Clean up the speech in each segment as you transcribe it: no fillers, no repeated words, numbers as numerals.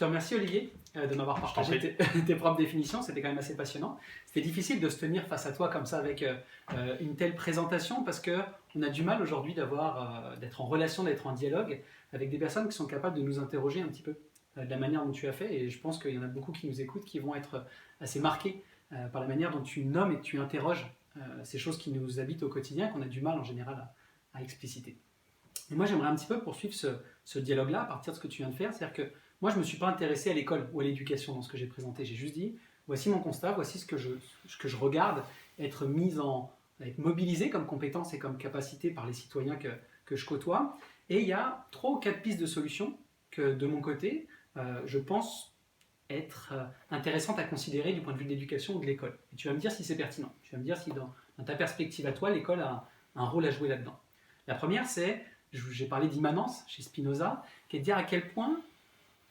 te remercie Olivier de m'avoir partagé tes propres définitions, c'était quand même assez passionnant. C'était difficile de se tenir face à toi comme ça avec une telle présentation parce qu'on a du mal aujourd'hui d'être en relation, d'être en dialogue avec des personnes qui sont capables de nous interroger un petit peu de la manière dont tu as fait, et je pense qu'il y en a beaucoup qui nous écoutent qui vont être assez marqués par la manière dont tu nommes et que tu interroges ces choses qui nous habitent au quotidien, qu'on a du mal en général à expliciter. Et moi, j'aimerais un petit peu poursuivre ce dialogue-là à partir de ce que tu viens de faire. C'est-à-dire que moi, je ne me suis pas intéressé à l'école ou à l'éducation dans ce que j'ai présenté. J'ai juste dit, voici mon constat, voici ce que je regarde être être mobilisé comme compétence et comme capacité par les citoyens que je côtoie. Et il y a 3 ou 4 pistes de solutions que, de mon côté, je pense être intéressantes à considérer du point de vue de l'éducation ou de l'école. Et tu vas me dire si c'est pertinent. Tu vas me dire si dans ta perspective à toi, l'école a un rôle à jouer là-dedans. La première, c'est, j'ai parlé d'immanence chez Spinoza, qui est de dire à quel point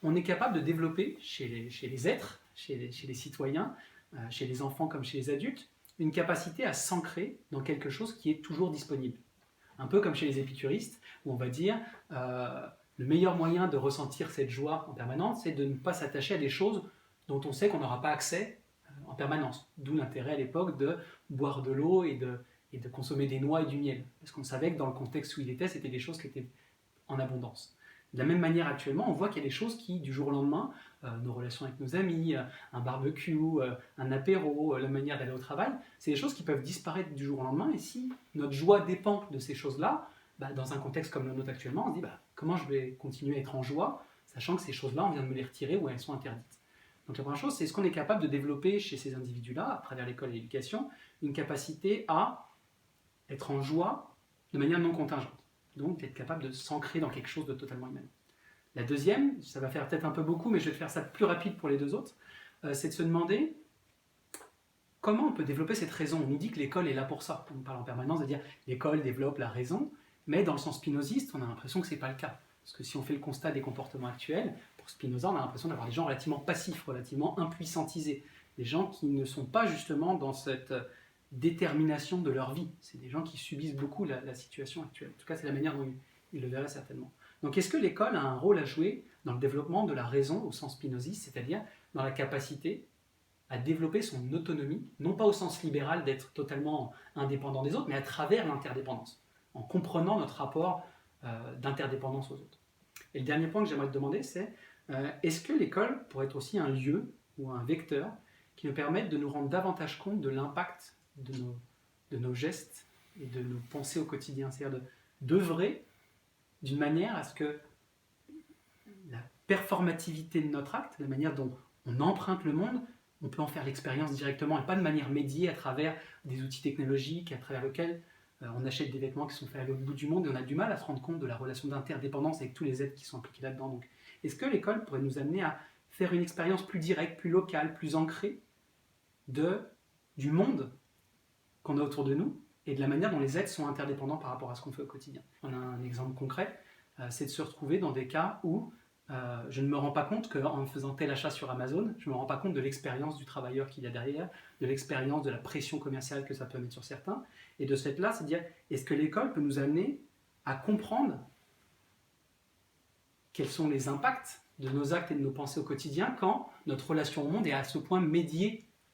on est capable de développer chez les êtres, chez les citoyens, chez les enfants comme chez les adultes, une capacité à s'ancrer dans quelque chose qui est toujours disponible. Un peu comme chez les épicuristes, où on va dire le meilleur moyen de ressentir cette joie en permanence, c'est de ne pas s'attacher à des choses dont on sait qu'on n'aura pas accès en permanence. D'où l'intérêt à l'époque de boire de l'eau et de consommer des noix et du miel. Parce qu'on savait que dans le contexte où il était, c'était des choses qui étaient en abondance. De la même manière, actuellement, on voit qu'il y a des choses qui, du jour au lendemain, nos relations avec nos amis, un barbecue, un apéro, la manière d'aller au travail, c'est des choses qui peuvent disparaître du jour au lendemain. Et si notre joie dépend de ces choses-là, dans un contexte comme le nôtre actuellement, on se dit comment je vais continuer à être en joie, sachant que ces choses-là, on vient de me les retirer ou elles sont interdites. Donc la première chose, c'est est-ce qu'on est capable de développer chez ces individus-là, à travers l'école et l'éducation, une capacité à être en joie de manière non contingente. Donc d'être capable de s'ancrer dans quelque chose de totalement humain. La deuxième, ça va faire peut-être un peu beaucoup, mais je vais te faire ça plus rapide pour les 2 autres, c'est de se demander comment on peut développer cette raison. On nous dit que l'école est là pour ça. On parle en permanence de dire l'école développe la raison, mais dans le sens spinoziste, on a l'impression que ce n'est pas le cas. Parce que si on fait le constat des comportements actuels, pour Spinoza, on a l'impression d'avoir des gens relativement passifs, relativement impuissantisés. Des gens qui ne sont pas justement dans cette détermination de leur vie. C'est des gens qui subissent beaucoup la situation actuelle. En tout cas, c'est la manière dont ils le verraient certainement. Donc, est-ce que l'école a un rôle à jouer dans le développement de la raison au sens spinoziste, c'est-à-dire dans la capacité à développer son autonomie, non pas au sens libéral d'être totalement indépendant des autres, mais à travers l'interdépendance, en comprenant notre rapport d'interdépendance aux autres. Et le dernier point que j'aimerais te demander, c'est est-ce que l'école pourrait être aussi un lieu ou un vecteur qui nous permette de nous rendre davantage compte de l'impact de nos gestes et de nos pensées au quotidien, c'est-à-dire d'œuvrer d'une manière à ce que la performativité de notre acte, la manière dont on emprunte le monde, on peut en faire l'expérience directement et pas de manière médiée à travers des outils technologiques à travers lesquels on achète des vêtements qui sont faits à l'autre bout du monde et on a du mal à se rendre compte de la relation d'interdépendance avec tous les êtres qui sont impliqués là-dedans. Donc, est-ce que l'école pourrait nous amener à faire une expérience plus directe, plus locale, plus ancrée du monde qu'on a autour de nous et de la manière dont les êtres sont interdépendants par rapport à ce qu'on fait au quotidien. On a un exemple concret, c'est de se retrouver dans des cas où je ne me rends pas compte qu'en faisant tel achat sur Amazon, je ne me rends pas compte de l'expérience du travailleur qu'il y a derrière, de l'expérience de la pression commerciale que ça peut mettre sur certains. Et de ce fait-là, c'est de dire, est-ce que l'école peut nous amener à comprendre quels sont les impacts de nos actes et de nos pensées au quotidien quand notre relation au monde est à ce point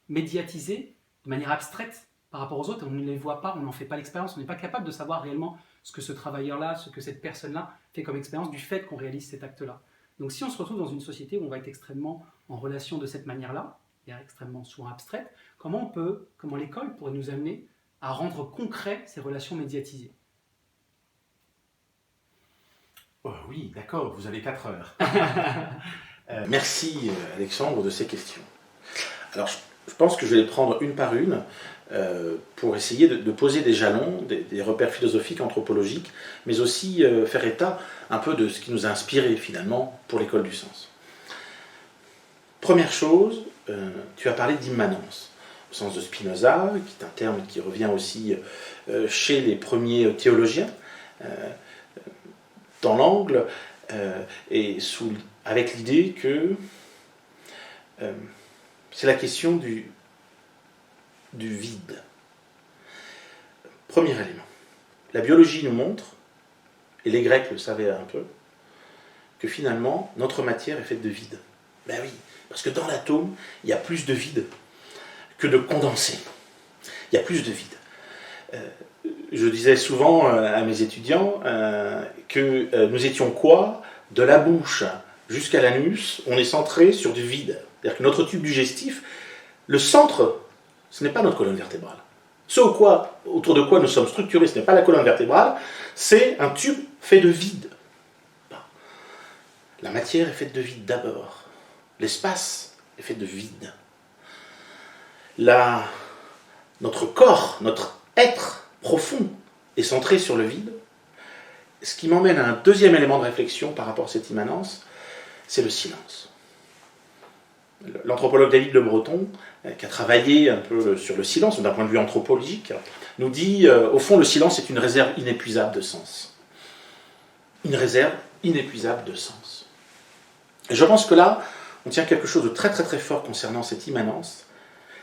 médiatisée de manière abstraite par rapport aux autres, on ne les voit pas, on n'en fait pas l'expérience, on n'est pas capable de savoir réellement ce que ce travailleur-là, ce que cette personne-là fait comme expérience du fait qu'on réalise cet acte-là. Donc si on se retrouve dans une société où on va être extrêmement en relation de cette manière-là, et extrêmement souvent abstraite, comment l'école pourrait nous amener à rendre concret ces relations médiatisées? Oh oui, d'accord, vous avez 4 heures. Merci Alexandre de ces questions. Alors je pense que je vais les prendre une par une pour essayer de poser des jalons, des repères philosophiques, anthropologiques, mais aussi faire état un peu de ce qui nous a inspiré finalement pour l'école du sens. Première chose, tu as parlé d'immanence, au sens de Spinoza, qui est un terme qui revient aussi chez les premiers théologiens, dans l'angle, et avec l'idée que c'est la question du vide. Premier élément. La biologie nous montre, et les Grecs le savaient un peu, que finalement, notre matière est faite de vide. Ben oui, parce que dans l'atome, il y a plus de vide que de condensé. Il y a plus de vide. Je disais souvent à mes étudiants que nous étions quoi? De la bouche jusqu'à l'anus, on est centré sur du vide. C'est-à-dire que notre tube digestif, le centre, ce n'est pas notre colonne vertébrale. Ce autour de quoi nous sommes structurés, ce n'est pas la colonne vertébrale, c'est un tube fait de vide. La matière est faite de vide d'abord. L'espace est fait de vide. Notre corps, notre être profond est centré sur le vide. Ce qui m'emmène à un deuxième élément de réflexion par rapport à cette immanence, c'est le silence. L'anthropologue David Le Breton, qui a travaillé un peu sur le silence d'un point de vue anthropologique, nous dit, au fond, le silence est une réserve inépuisable de sens. Une réserve inépuisable de sens. Et je pense que là, on tient quelque chose de très très très fort concernant cette immanence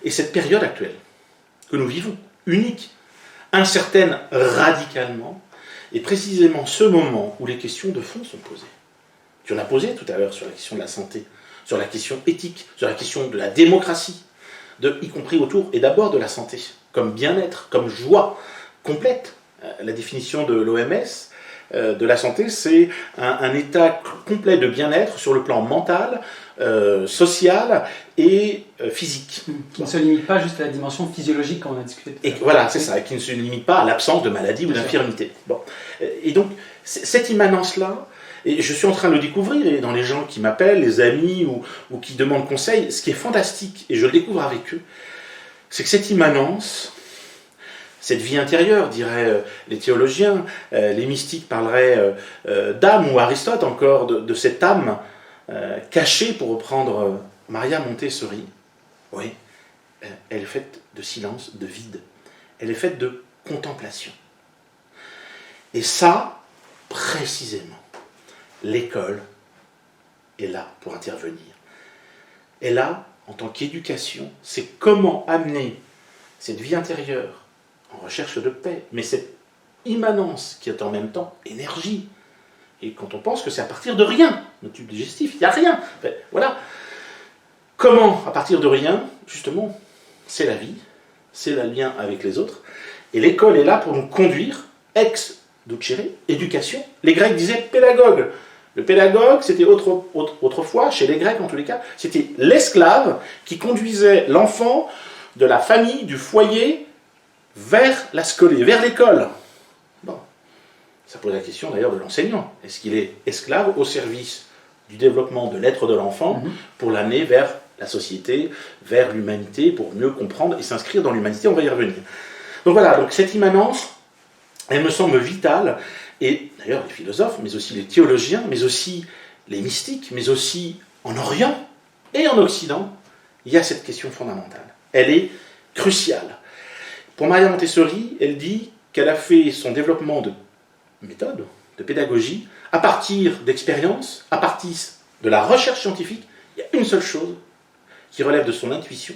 et cette période actuelle que nous vivons, unique, incertaine radicalement, et précisément ce moment où les questions de fond sont posées. Tu en as posé tout à l'heure sur la question de la santé, sur la question éthique, sur la question de la démocratie, y compris autour et d'abord de la santé, comme bien-être, comme joie complète. La définition de l'OMS de la santé, c'est un état complet de bien-être sur le plan mental, social et physique. Qui ne se limite pas juste à la dimension physiologique qu'on a discuté. Et voilà, c'est ça, et qui ne se limite pas à l'absence de maladie ou d'infirmité. Bon. Et donc, cette immanence-là, et je suis en train de le découvrir, et dans les gens qui m'appellent, les amis ou qui demandent conseil, ce qui est fantastique, et je le découvre avec eux, c'est que cette immanence, cette vie intérieure, diraient les théologiens, les mystiques parleraient d'âme, ou Aristote encore, de cette âme cachée, pour reprendre Maria Montessori. Oui, elle est faite de silence, de vide. Elle est faite de contemplation. Et ça, précisément, l'école est là pour intervenir. Et là, en tant qu'éducation, c'est comment amener cette vie intérieure en recherche de paix, mais cette immanence qui est en même temps énergie. Et quand on pense que c'est à partir de rien, notre tube digestif, il n'y a rien. Enfin, voilà. Comment, à partir de rien, justement, c'est la vie, c'est le lien avec les autres. Et l'école est là pour nous conduire, ex ducere, éducation. Les Grecs disaient pédagogue. Le pédagogue, c'était autrefois, chez les Grecs en tous les cas, c'était l'esclave qui conduisait l'enfant de la famille, du foyer, vers la scolée, vers l'école. Bon. Ça pose la question d'ailleurs de l'enseignant. Est-ce qu'il est esclave au service du développement de l'être de l'enfant pour l'amener vers la société, vers l'humanité, pour mieux comprendre et s'inscrire dans l'humanité? On va y revenir. Donc voilà, donc cette immanence, elle me semble vitale, et d'ailleurs les philosophes, mais aussi les théologiens, mais aussi les mystiques, mais aussi en Orient et en Occident, il y a cette question fondamentale. Elle est cruciale. Pour Maria Montessori, elle dit qu'elle a fait son développement de méthode, de pédagogie, à partir d'expériences, à partir de la recherche scientifique. Il y a une seule chose qui relève de son intuition.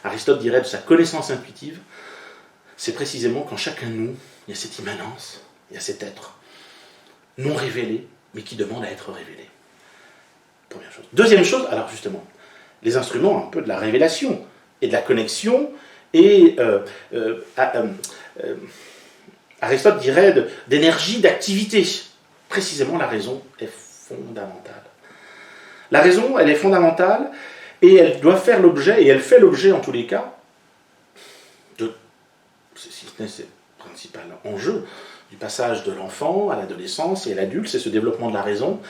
Aristote dirait de sa connaissance intuitive. C'est précisément qu'en chacun de nous, il y a cette immanence, il y a cet être non révélé, mais qui demande à être révélé. Première chose. Deuxième chose, alors justement, les instruments un peu de la révélation et de la connexion, et Aristote dirait d'énergie, d'activité. Précisément, la raison est fondamentale. La raison, elle est fondamentale, et elle doit faire l'objet, et elle fait l'objet en tous les cas, si ce n'est le principal enjeu, du passage de l'enfant à l'adolescence et à l'adulte, c'est ce développement de la raison,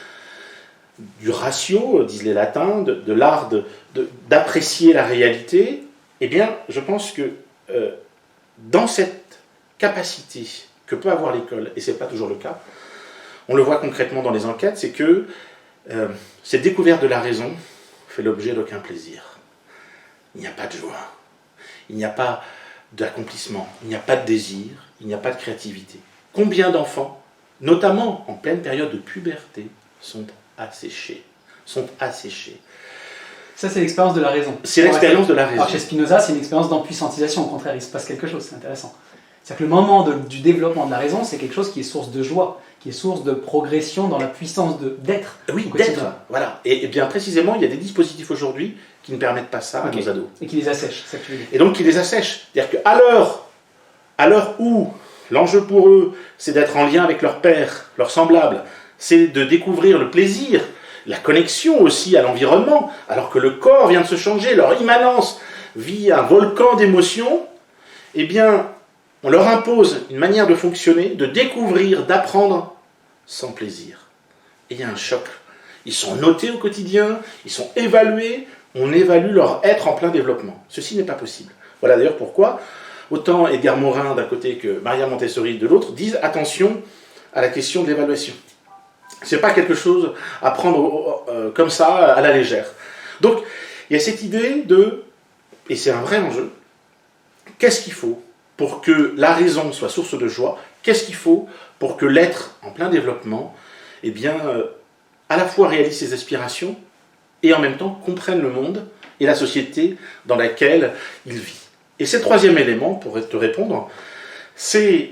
du ratio, disent les latins, de l'art d'apprécier la réalité. Eh bien, je pense que dans cette capacité que peut avoir l'école, et ce n'est pas toujours le cas, on le voit concrètement dans les enquêtes, c'est que cette découverte de la raison fait l'objet d'aucun plaisir. Il n'y a pas de joie, il n'y a pas d'accomplissement, il n'y a pas de désir, il n'y a pas de créativité. Combien d'enfants, notamment en pleine période de puberté, sont asséchés. Ça, c'est l'expérience de la raison. C'est l'expérience de la raison. Alors, chez Spinoza, c'est une expérience d'empuissantisation. Au contraire, il se passe quelque chose, c'est intéressant. C'est-à-dire que le moment du développement de la raison, c'est quelque chose qui est source de joie, qui est source de progression dans la puissance d'être. Oui, d'être, voilà. Et bien précisément, il y a des dispositifs aujourd'hui qui ne permettent pas ça à nos ados. Et qui les assèchent, c'est ça que tu veux dire. Et donc qui les assèchent. C'est-à-dire qu'à l'heure où l'enjeu pour eux, c'est d'être en lien avec leur père, leurs semblables, c'est de découvrir le plaisir, la connexion aussi à l'environnement, alors que le corps vient de se changer, leur immanence vit un volcan d'émotions, eh bien, on leur impose une manière de fonctionner, de découvrir, d'apprendre sans plaisir. Et il y a un choc. Ils sont notés au quotidien, ils sont évalués, on évalue leur être en plein développement. Ceci n'est pas possible. Voilà d'ailleurs pourquoi autant Edgar Morin d'un côté que Maria Montessori de l'autre disent attention à la question de l'évaluation. Ce n'est pas quelque chose à prendre comme ça à la légère. Donc il y a cette idée de, et c'est un vrai enjeu, qu'est-ce qu'il faut pour que la raison soit source de joie? Qu'est-ce qu'il faut pour que l'être en plein développement, eh bien, à la fois réalise ses aspirations et en même temps comprenne le monde et la société dans laquelle il vit. Et c'est le troisième élément, pour te répondre, c'est,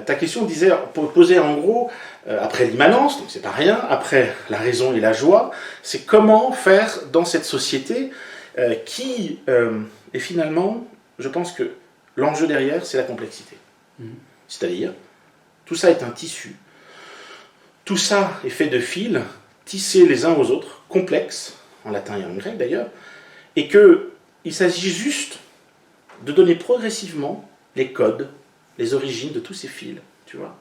ta question disait, posait en gros, après l'immanence, donc c'est pas rien, après la raison et la joie, c'est comment faire dans cette société qui est finalement, je pense que l'enjeu derrière, c'est la complexité. C'est-à-dire, tout ça est un tissu, tout ça est fait de fils, tissés les uns aux autres, complexes, en latin et en grec d'ailleurs, et qu'il s'agit juste de donner progressivement les codes, les origines de tous ces fils, tu vois.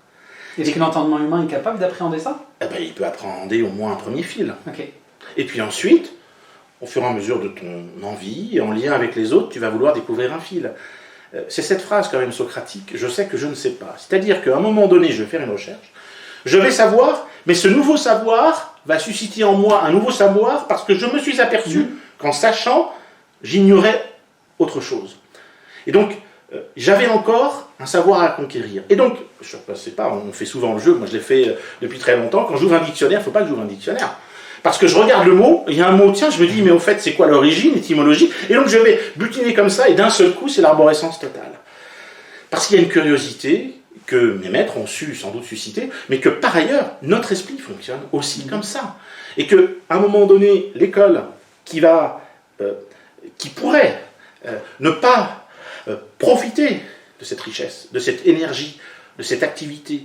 Est-ce que l'entendement humain est capable d'appréhender ça? Eh ben, il peut appréhender au moins un premier fil. Okay. Et puis ensuite, au fur et à mesure de ton envie, et en lien avec les autres, tu vas vouloir découvrir un fil. C'est cette phrase quand même socratique, je sais que je ne sais pas. C'est-à-dire qu'à un moment donné, je vais faire une recherche, je vais savoir, mais ce nouveau savoir va susciter en moi un nouveau savoir parce que je me suis aperçu qu'en sachant, j'ignorais autre chose. Et donc, j'avais encore un savoir à conquérir. Et donc, je ne sais pas, on fait souvent le jeu, moi je l'ai fait depuis très longtemps, quand j'ouvre un dictionnaire, il ne faut pas que j'ouvre un dictionnaire. Parce que je regarde le mot, il y a un mot, tiens, je me dis, mais au fait, c'est quoi l'origine, l'étymologie? Et donc je vais butiner comme ça, et d'un seul coup, c'est l'arborescence totale. Parce qu'il y a une curiosité que mes maîtres ont su sans doute susciter, mais que par ailleurs, notre esprit fonctionne aussi comme ça. Et qu'à un moment donné, l'école qui pourrait ne pas profiter de cette richesse, de cette énergie, de cette activité,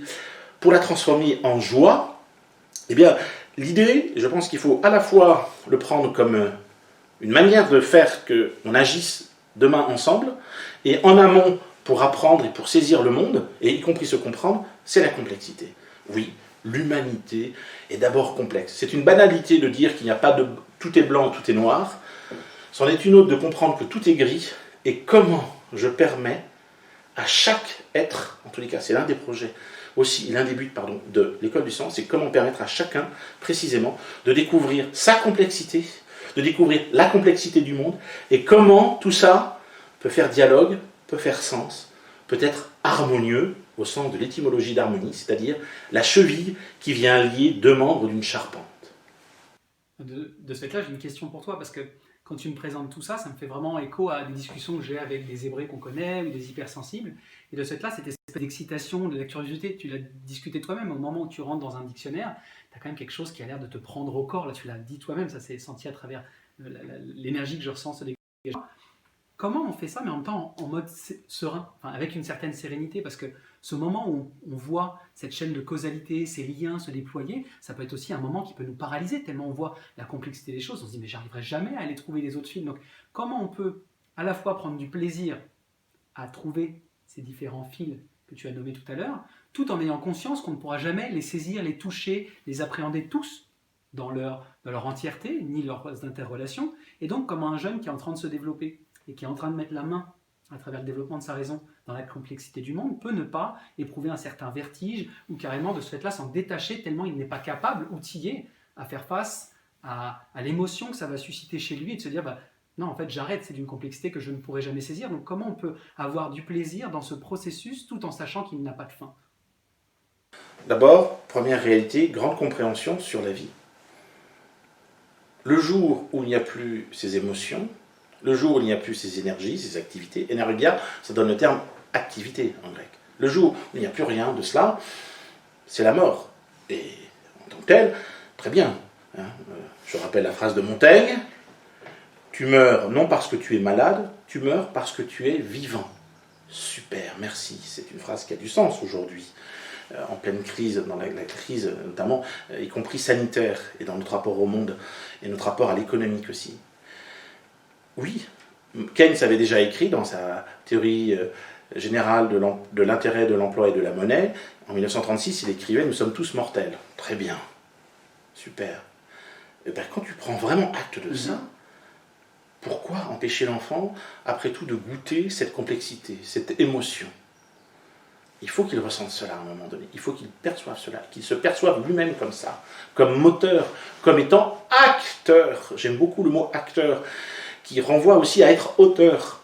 pour la transformer en joie, eh bien, l'idée, je pense qu'il faut à la fois le prendre comme une manière de faire qu'on agisse demain ensemble, et en amont, pour apprendre et pour saisir le monde, et y compris se comprendre, c'est la complexité. Oui, l'humanité est d'abord complexe. C'est une banalité de dire qu'il n'y a pas de tout est blanc, tout est noir. C'en est une autre de comprendre que tout est gris, et comment je permets à chaque être, en tous les cas, c'est l'un des projets, aussi l'un des buts de l'école du sens, c'est comment permettre à chacun, précisément, de découvrir sa complexité, de découvrir la complexité du monde, et comment tout ça peut faire dialogue, peut faire sens, peut être harmonieux, au sens de l'étymologie d'harmonie, c'est-à-dire la cheville qui vient lier deux membres d'une charpente. De ce fait-là, j'ai une question pour toi, parce que quand tu me présentes tout ça, ça me fait vraiment écho à des discussions que j'ai avec des hébreux qu'on connaît ou des hypersensibles. Et de ce fait-là, cette espèce d'excitation, de la curiosité, tu l'as discuté toi-même, au moment où tu rentres dans un dictionnaire, tu as quand même quelque chose qui a l'air de te prendre au corps. Là, tu l'as dit toi-même, ça s'est senti à travers l'énergie que je ressens se dégager. Comment on fait ça, mais en même temps en mode serein, avec une certaine sérénité? Parce que ce moment où on voit cette chaîne de causalité, ces liens se déployer, ça peut être aussi un moment qui peut nous paralyser, tellement on voit la complexité des choses, on se dit mais j'arriverai jamais à aller trouver les autres fils. Donc comment on peut à la fois prendre du plaisir à trouver ces différents fils que tu as nommés tout à l'heure, tout en ayant conscience qu'on ne pourra jamais les saisir, les toucher, les appréhender tous dans leur entièreté, ni leurs interrelations, et donc comme un jeune qui est en train de se développer et qui est en train de mettre la main à travers le développement de sa raison dans la complexité du monde, peut ne pas éprouver un certain vertige ou carrément de ce fait-là s'en détacher tellement il n'est pas capable, outillé, à faire face à l'émotion que ça va susciter chez lui et de se dire bah, non, en fait j'arrête, c'est d'une complexité que je ne pourrai jamais saisir. Donc comment on peut avoir du plaisir dans ce processus tout en sachant qu'il n'a pas de fin? D'abord, première réalité, grande compréhension sur la vie. Le jour où il n'y a plus ces émotions, le jour où il n'y a plus ces énergies, ces activités, énergia, ça donne le terme activité en grec. Le jour où il n'y a plus rien de cela, c'est la mort. Et en tant que tel, très bien. Je rappelle la phrase de Montaigne, tu meurs non parce que tu es malade, tu meurs parce que tu es vivant. Super, merci. C'est une phrase qui a du sens aujourd'hui, en pleine crise, dans la crise notamment, y compris sanitaire, et dans notre rapport au monde, et notre rapport à l'économique aussi. Oui, Keynes avait déjà écrit dans sa théorie générale de l'intérêt, de l'emploi et de la monnaie, en 1936, il écrivait « Nous sommes tous mortels ». Très bien, super. Et bien, quand tu prends vraiment acte de ça, pourquoi empêcher l'enfant, après tout, de goûter cette complexité, cette émotion? Il faut qu'il ressente cela à un moment donné, il faut qu'il perçoive cela, qu'il se perçoive lui-même comme ça, comme moteur, comme étant acteur. J'aime beaucoup le mot acteur, qui renvoie aussi à être auteur.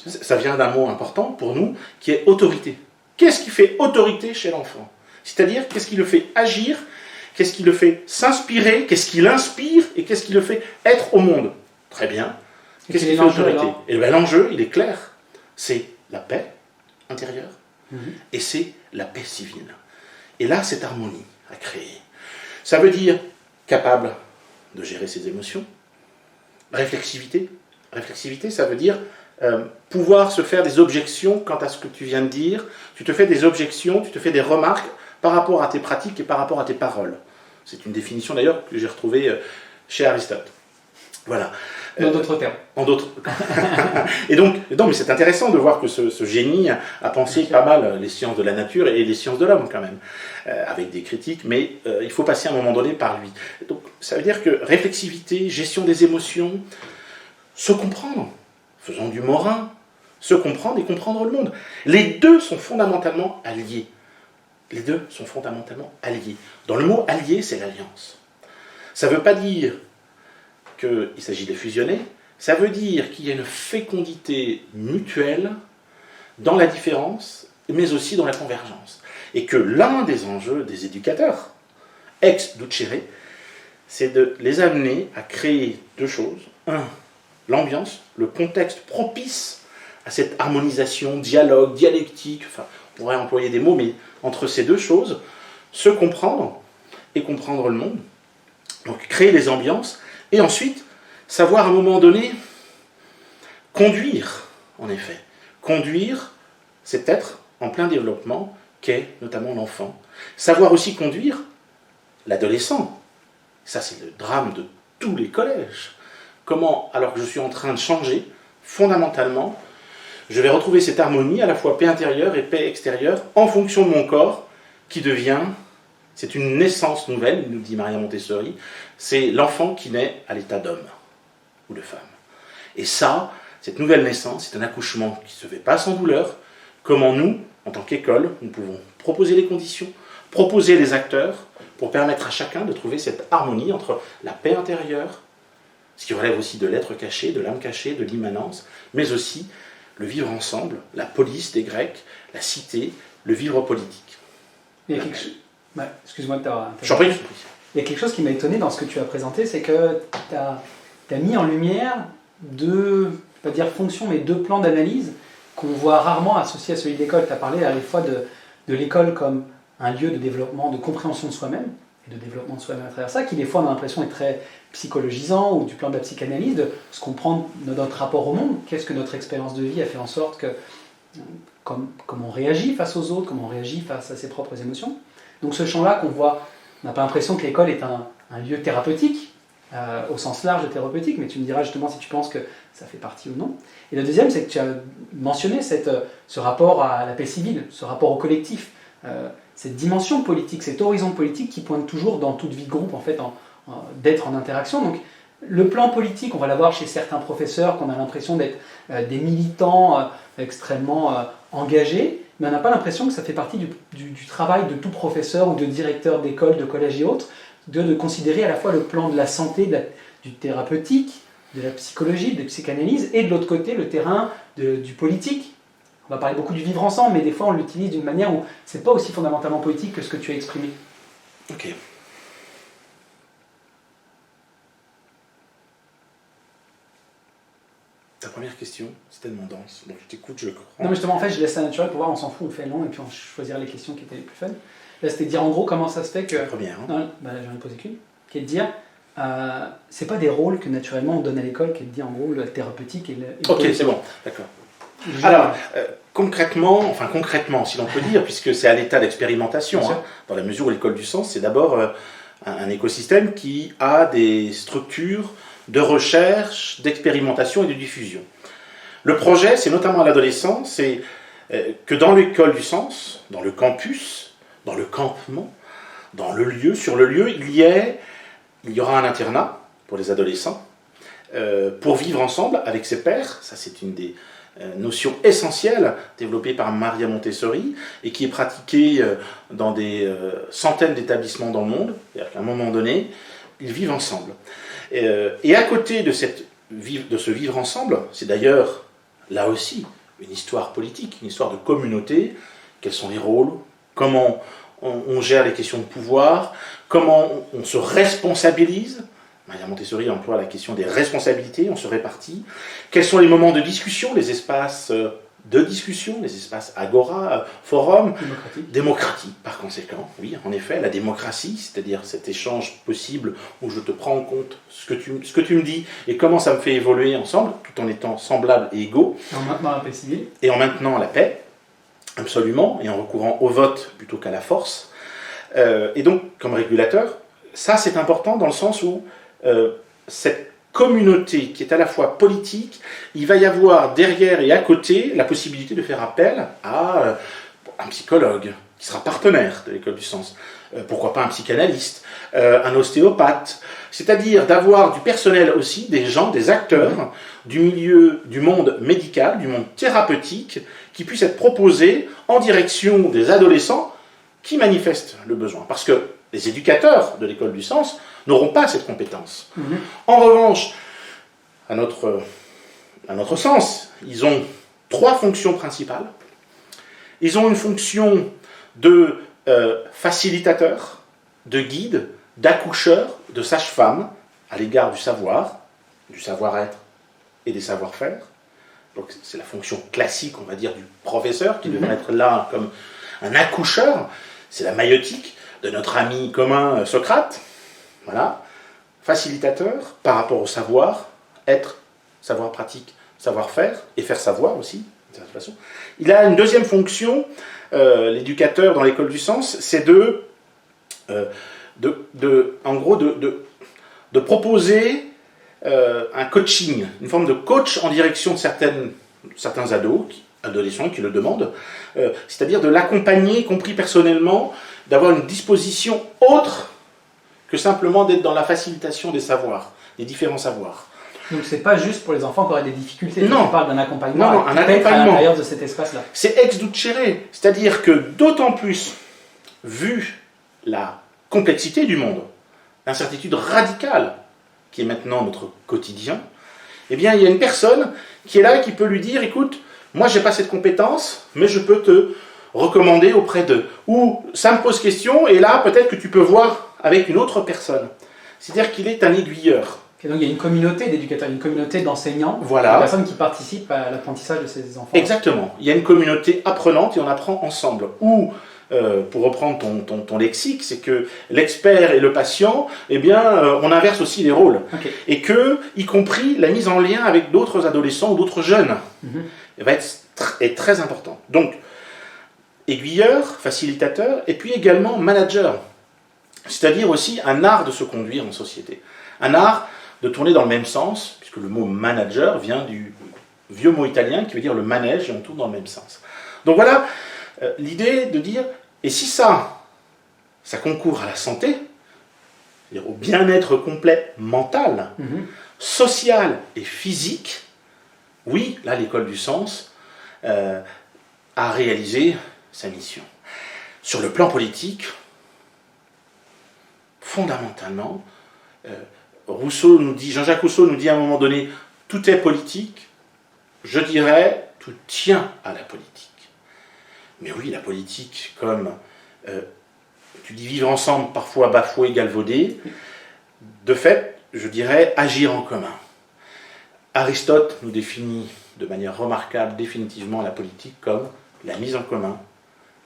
Ça vient d'un mot important pour nous, qui est autorité. Qu'est-ce qui fait autorité chez l'enfant? C'est-à-dire, qu'est-ce qui le fait agir, qu'est-ce qui le fait s'inspirer, qu'est-ce qui l'inspire, et qu'est-ce qui le fait être au monde? Très bien. Qu'est-ce qui fait autorité? Et bien, l'enjeu, il est clair. C'est la paix intérieure, et c'est la paix civile. Et là, cette harmonie à créer. Ça veut dire capable de gérer ses émotions. Réflexivité. Réflexivité, ça veut dire pouvoir se faire des objections quant à ce que tu viens de dire. Tu te fais des objections, tu te fais des remarques par rapport à tes pratiques et par rapport à tes paroles. C'est une définition d'ailleurs que j'ai retrouvée chez Aristote. Voilà. Dans d'autres termes. En d'autres. Et donc, non, mais c'est intéressant de voir que ce génie a pensé pas mal les sciences de la nature et les sciences de l'homme quand même, avec des critiques, mais il faut passer à un moment donné par lui. Donc, ça veut dire que réflexivité, gestion des émotions, se comprendre, faisons du Morin, se comprendre et comprendre le monde. Les deux sont fondamentalement alliés. Les deux sont fondamentalement alliés. Dans le mot allié, c'est l'alliance. Ça ne veut pas dire qu'il s'agit de fusionner, ça veut dire qu'il y a une fécondité mutuelle dans la différence, mais aussi dans la convergence. Et que l'un des enjeux des éducateurs, ex-ducere, c'est de les amener à créer deux choses. Un, l'ambiance, le contexte propice à cette harmonisation, dialogue, dialectique, enfin, on pourrait employer des mots, mais entre ces deux choses, se comprendre et comprendre le monde. Donc créer les ambiances, et ensuite, savoir à un moment donné conduire, en effet. Conduire cet être en plein développement qu'est notamment l'enfant. Savoir aussi conduire l'adolescent. Ça, c'est le drame de tous les collèges. Comment, alors que je suis en train de changer, fondamentalement, je vais retrouver cette harmonie, à la fois paix intérieure et paix extérieure, en fonction de mon corps, qui devient... C'est une naissance nouvelle, nous dit Maria Montessori. C'est l'enfant qui naît à l'état d'homme ou de femme. Et ça, cette nouvelle naissance, c'est un accouchement qui ne se fait pas sans douleur. Comment nous, en tant qu'école, nous pouvons proposer les conditions, proposer les acteurs pour permettre à chacun de trouver cette harmonie entre la paix intérieure, ce qui relève aussi de l'être caché, de l'âme cachée, de l'immanence, mais aussi le vivre ensemble, la polis des Grecs, la cité, le vivre politique. Il y a quelque chose... Ouais, excuse-moi de t'avoir... J'en prie. Il y a quelque chose qui m'a étonné dans ce que tu as présenté, c'est que tu as mis en lumière deux, pas dire fonctions, mais deux plans d'analyse qu'on voit rarement associés à celui de l'école. Tu as parlé à la fois de l'école comme un lieu de développement, de compréhension de soi-même, et de développement de soi-même à travers ça, qui des fois on a l'impression est très psychologisant, ou du plan de la psychanalyse, de se comprendre notre rapport au monde, qu'est-ce que notre expérience de vie a fait en sorte que, comment on réagit face aux autres, comment on réagit face à ses propres émotions. Donc ce champ-là qu'on voit, on n'a pas l'impression que l'école est un lieu thérapeutique, au sens large de thérapeutique, mais tu me diras justement si tu penses que ça fait partie ou non. Et le deuxième, c'est que tu as mentionné ce rapport à la paix civile, ce rapport au collectif, cette dimension politique, cet horizon politique qui pointe toujours dans toute vie de groupe, en fait, d'être en interaction. Donc le plan politique, on va l'avoir chez certains professeurs, qu'on a l'impression d'être des militants extrêmement engagés, mais on n'a pas l'impression que ça fait partie du travail de tout professeur ou de directeur d'école, de collège et autres, de considérer à la fois le plan de la santé, du thérapeutique, de la psychologie, de la psychanalyse, et de l'autre côté, le terrain du politique. On va parler beaucoup du vivre ensemble, mais des fois on l'utilise d'une manière où c'est pas aussi fondamentalement politique que ce que tu as exprimé. Ok. ta première question, c'est tellement dense. Donc je t'écoute, je comprends. Non, mais justement, en fait, je laisse ça naturel pour voir, on s'en fout, on fait long et puis on choisira les questions qui étaient les plus fun. Là, c'était de dire en gros comment ça se fait que. La première. Hein. Non, bah, j'en ai posé qu'une. Qui est de dire, c'est pas des rôles que naturellement on donne à l'école, qui est de dire en gros le thérapeutique et le. Ok, c'est bon, d'accord. Alors, concrètement, si l'on peut dire, puisque c'est à l'état d'expérimentation, hein, dans la mesure où l'école du sens, c'est d'abord un écosystème qui a des structures de recherche, d'expérimentation et de diffusion. Le projet, c'est notamment à l'adolescence, c'est que dans l'école du sens, dans le campus, dans le campement, dans le lieu, sur le lieu, il y aura un internat pour les adolescents, pour vivre ensemble avec ses pairs. Ça, c'est une des notions essentielles développée par Maria Montessori et qui est pratiquée dans des centaines d'établissements dans le monde. C'est-à-dire qu'à un moment donné, ils vivent ensemble. Et à côté de ce vivre ensemble, c'est d'ailleurs là aussi une histoire politique, une histoire de communauté. Quels sont les rôles? Comment on gère les questions de pouvoir? Comment on se responsabilise? Maria Montessori emploie la question des responsabilités, on se répartit. Quels sont les moments de discussion, les espaces de discussion, les espaces agora, forum, démocratique par conséquent. Oui, en effet, la démocratie, c'est-à-dire cet échange possible où je te prends en compte ce que tu me dis et comment ça me fait évoluer ensemble, tout en étant semblables et égaux. Et en maintenant la paix civile. Et en maintenant la paix, absolument, et en recourant au vote plutôt qu'à la force. Et donc, comme régulateur, ça c'est important dans le sens où cette communauté qui est à la fois politique, il va y avoir derrière et à côté la possibilité de faire appel à un psychologue qui sera partenaire de l'école du sens, pourquoi pas un psychanalyste, un ostéopathe, c'est-à-dire d'avoir du personnel aussi, des gens, des acteurs du milieu, du monde médical, du monde thérapeutique, qui puissent être proposés en direction des adolescents qui manifestent le besoin. Parce que les éducateurs de l'école du sens n'auront pas cette compétence. En revanche, à notre sens, ils ont 3 fonctions principales. Ils ont une fonction de facilitateur, de guide, d'accoucheur, de sage-femme à l'égard du savoir, du savoir-être et des savoir-faire. Donc c'est la fonction classique, on va dire, du professeur qui devrait être là comme un accoucheur. C'est la maïeutique de notre ami commun Socrate. Voilà. Facilitateur par rapport au savoir, être, savoir pratique, savoir-faire, et faire savoir aussi, de cette façon. Il a une deuxième fonction, l'éducateur dans l'école du sens, c'est en gros, de proposer un coaching, une forme de coach en direction de certains adolescents qui le demandent, c'est-à-dire de l'accompagner, y compris personnellement, d'avoir une disposition autre que simplement d'être dans la facilitation des savoirs, des différents savoirs. Donc c'est pas juste pour les enfants qui auraient des difficultés, non. tu parles d'un accompagnement, non, un accompagnement à l'intérieur de cet espace-là. C'est ex ducere, c'est-à-dire que d'autant plus, vu la complexité du monde, l'incertitude radicale qui est maintenant notre quotidien, eh bien il y a une personne qui est là et qui peut lui dire, écoute, moi j'ai pas cette compétence, mais je peux te recommander auprès d'eux. Ou ça me pose question, et là peut-être que tu peux voir avec une autre personne. C'est-à-dire qu'il est un aiguilleur. Okay, donc il y a une communauté d'éducateurs, une communauté d'enseignants, voilà. De personnes qui participent à l'apprentissage de ces enfants. Exactement. Il y a une communauté apprenante et on apprend ensemble. Ou, pour reprendre ton lexique, c'est que l'expert et le patient, eh bien, on inverse aussi les rôles. Okay. Et que, y compris la mise en lien avec d'autres adolescents ou d'autres jeunes, va être très importante. Donc, aiguilleur, facilitateur, et puis également manager. C'est-à-dire aussi un art de se conduire en société. Un art de tourner dans le même sens, puisque le mot manager vient du vieux mot italien qui veut dire le manège, et on tourne dans le même sens. Donc voilà l'idée de dire, et si ça concourt à la santé, c'est-à-dire au bien-être complet mental, social et physique, oui, là l'école du sens a réalisé sa mission. Sur le plan politique, fondamentalement, Jean-Jacques Rousseau nous dit à un moment donné, tout est politique, je dirais, tout tient à la politique. Mais oui, la politique, comme tu dis vivre ensemble, parfois bafoué, galvaudé, de fait, je dirais agir en commun. Aristote nous définit de manière remarquable définitivement la politique comme la mise en commun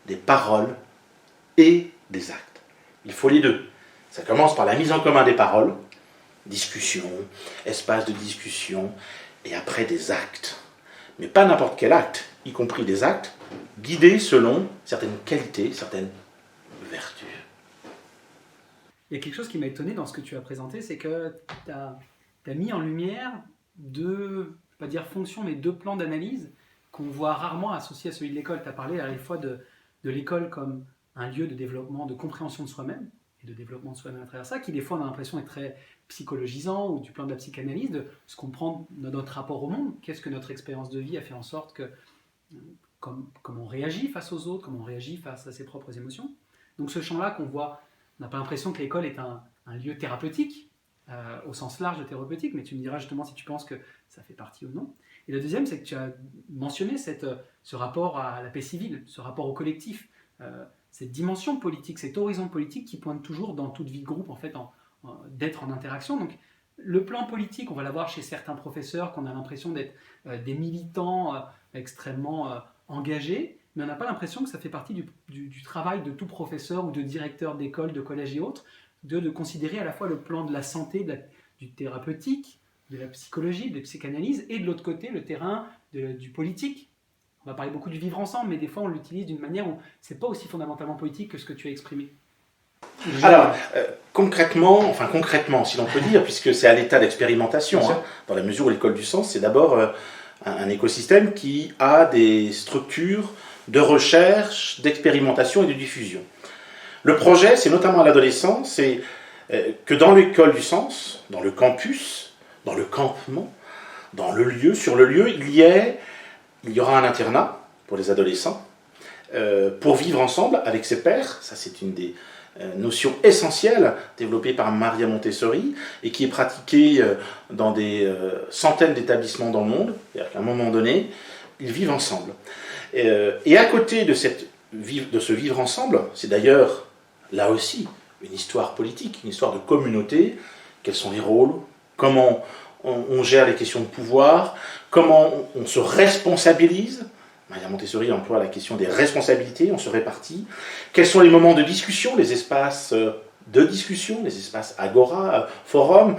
des paroles et des actes. Il faut les deux. Ça commence par la mise en commun des paroles, discussion, espace de discussion, et après des actes. Mais pas n'importe quel acte, y compris des actes guidés selon certaines qualités, certaines vertus. Il y a quelque chose qui m'a étonné dans ce que tu as présenté, c'est que tu as mis en lumière deux, je ne vais pas dire fonctions, mais deux plans d'analyse qu'on voit rarement associés à celui de l'école. Tu as parlé à la fois de l'école comme un lieu de développement, de compréhension de soi-même, et de développement de soi-même à travers ça, qui des fois on a l'impression est très psychologisant, ou du plan de la psychanalyse, de se comprendre notre rapport au monde, qu'est-ce que notre expérience de vie a fait en sorte que, comment on réagit face aux autres, comment on réagit face à ses propres émotions. Donc ce champ-là qu'on voit, on n'a pas l'impression que l'école est un lieu thérapeutique, au sens large de thérapeutique, mais tu me diras justement si tu penses que ça fait partie ou non. Et le deuxième, c'est que tu as mentionné ce rapport à la paix civile, ce rapport au collectif, cette dimension politique, cet horizon politique qui pointe toujours dans toute vie de groupe, en fait, d'être en interaction. Donc, le plan politique, on va l'avoir chez certains professeurs, qu'on a l'impression d'être des militants extrêmement engagés, mais on n'a pas l'impression que ça fait partie du travail de tout professeur ou de directeur d'école, de collège et autres, de considérer à la fois le plan de la santé, du thérapeutique, de la psychologie, de la psychanalyse, et de l'autre côté, le terrain du politique. On va parler beaucoup du vivre ensemble, mais des fois on l'utilise d'une manière où c'est pas aussi fondamentalement politique que ce que tu as exprimé. Alors, concrètement, si l'on peut dire, puisque c'est à l'état d'expérimentation, dans la mesure où l'école du sens, c'est d'abord un écosystème qui a des structures de recherche, d'expérimentation et de diffusion. Le projet, c'est notamment à l'adolescence, c'est que dans l'école du sens, dans le campus, dans le campement, dans le lieu, sur le lieu, il y aura un internat pour les adolescents, pour vivre ensemble avec ses pairs. Ça, c'est une des notions essentielles développée par Maria Montessori et qui est pratiquée dans des centaines d'établissements dans le monde. C'est-à-dire qu'à un moment donné, ils vivent ensemble. Et à côté de ce vivre ensemble, c'est d'ailleurs, là aussi, une histoire politique, une histoire de communauté. Quels sont les rôles? Comment on gère les questions de pouvoir? Comment on se responsabilise? Maria Montessori emploie la question des responsabilités, on se répartit. Quels sont les moments de discussion, les espaces de discussion, les espaces agora, forum,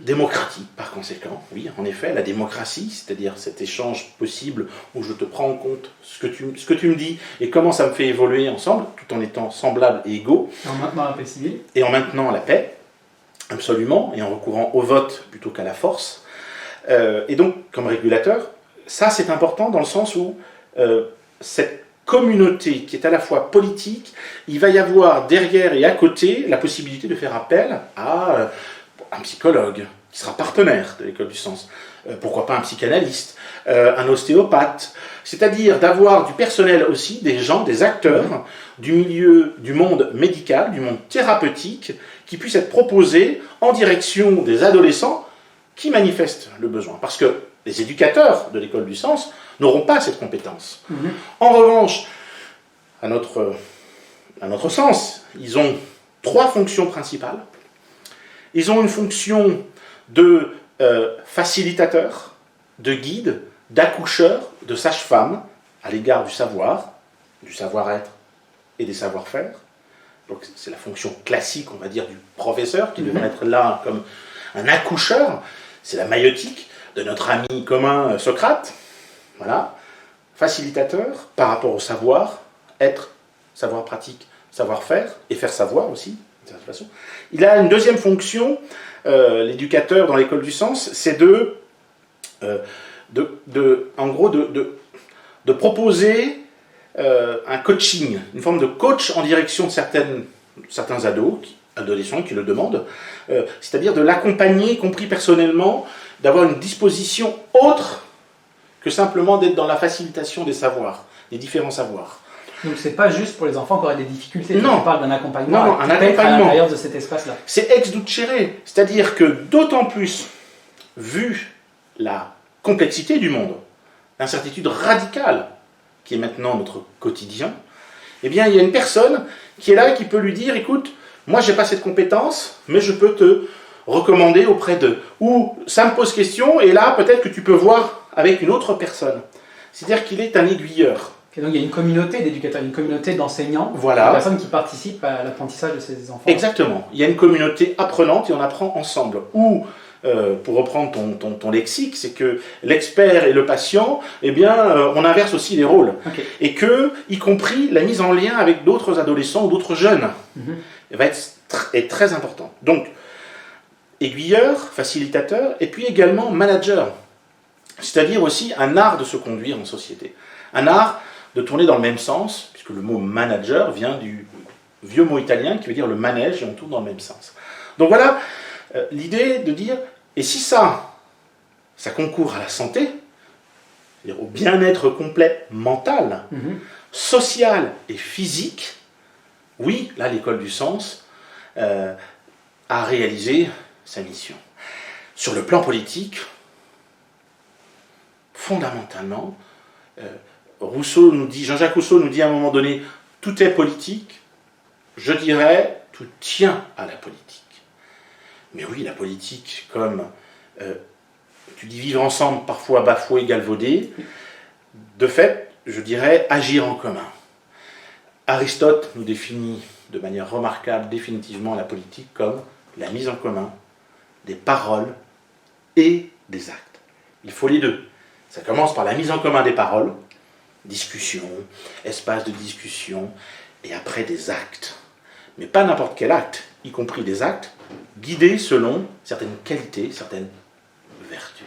démocratique par conséquent. Oui, en effet, la démocratie, c'est-à-dire cet échange possible où je te prends en compte ce que tu me dis et comment ça me fait évoluer ensemble, tout en étant semblables et égaux. Et en maintenant la paix civile. Et en maintenant la paix, absolument, et en recourant au vote plutôt qu'à la force. Et donc, comme régulateur, ça c'est important dans le sens où cette communauté qui est à la fois politique, il va y avoir derrière et à côté la possibilité de faire appel à un psychologue qui sera partenaire de l'école du sens, pourquoi pas un psychanalyste, un ostéopathe, c'est-à-dire d'avoir du personnel aussi, des gens, des acteurs du milieu, du monde médical, du monde thérapeutique, qui puissent être proposés en direction des adolescents qui manifestent le besoin. Parce que les éducateurs de l'école du sens n'auront pas cette compétence. En revanche, à notre sens, ils ont 3 fonctions principales. Ils ont une fonction de facilitateur, de guide, d'accoucheur, de sage-femme à l'égard du savoir, du savoir-être et des savoir-faire. Donc c'est la fonction classique, on va dire, du professeur qui devrait être là comme un accoucheur. C'est la maïeutique de notre ami commun Socrate. Voilà. Facilitateur par rapport au savoir, être, savoir pratique, savoir-faire, et faire savoir aussi, de cette façon. Il a une deuxième fonction, l'éducateur dans l'école du sens, c'est en gros, de proposer un coaching, une forme de coach en direction de certains adolescents qui le demandent, c'est-à-dire de l'accompagner, y compris personnellement, d'avoir une disposition autre que simplement d'être dans la facilitation des savoirs, des différents savoirs. Donc c'est pas juste pour les enfants qui auraient des difficultés, non. tu parles d'un accompagnement, non, un accompagnement à l'intérieur de cet espace-là. C'est ex ducere, c'est-à-dire que d'autant plus, vu la complexité du monde, l'incertitude radicale qui est maintenant notre quotidien, eh bien il y a une personne qui est là et qui peut lui dire, écoute, moi j'ai pas cette compétence, mais je peux te recommander auprès d'eux. Ou ça me pose question, et là, peut-être que tu peux voir avec une autre personne. C'est-à-dire qu'il est un aiguilleur. Et donc il y a une communauté d'éducateurs, une communauté d'enseignants, Voilà. de personnes qui participent à l'apprentissage de ces enfants. Exactement. Il y a une communauté apprenante et on apprend ensemble. Ou, pour reprendre ton lexique, c'est que l'expert et le patient, eh bien, on inverse aussi les rôles. Okay. Et que, y compris la mise en lien avec d'autres adolescents ou d'autres jeunes, va être très importante. Donc, aiguilleur, facilitateur, et puis également manager. C'est-à-dire aussi un art de se conduire en société. Un art de tourner dans le même sens, puisque le mot manager vient du vieux mot italien qui veut dire le manège, et on tourne dans le même sens. Donc voilà l'idée de dire, et si ça concourt à la santé, c'est-à-dire au bien-être complet mental, social et physique, oui, là l'école du sens a réalisé sa mission. Sur le plan politique, fondamentalement, Jean-Jacques Rousseau nous dit à un moment donné, tout est politique, je dirais, tout tient à la politique. Mais oui, la politique, comme tu dis vivre ensemble, parfois bafoué, galvaudé, de fait, je dirais agir en commun. Aristote nous définit de manière remarquable définitivement la politique comme la mise en commun des paroles et des actes. Il faut les deux. Ça commence par la mise en commun des paroles, discussion, espace de discussion, et après des actes. Mais pas n'importe quel acte, y compris des actes guidés selon certaines qualités, certaines vertus.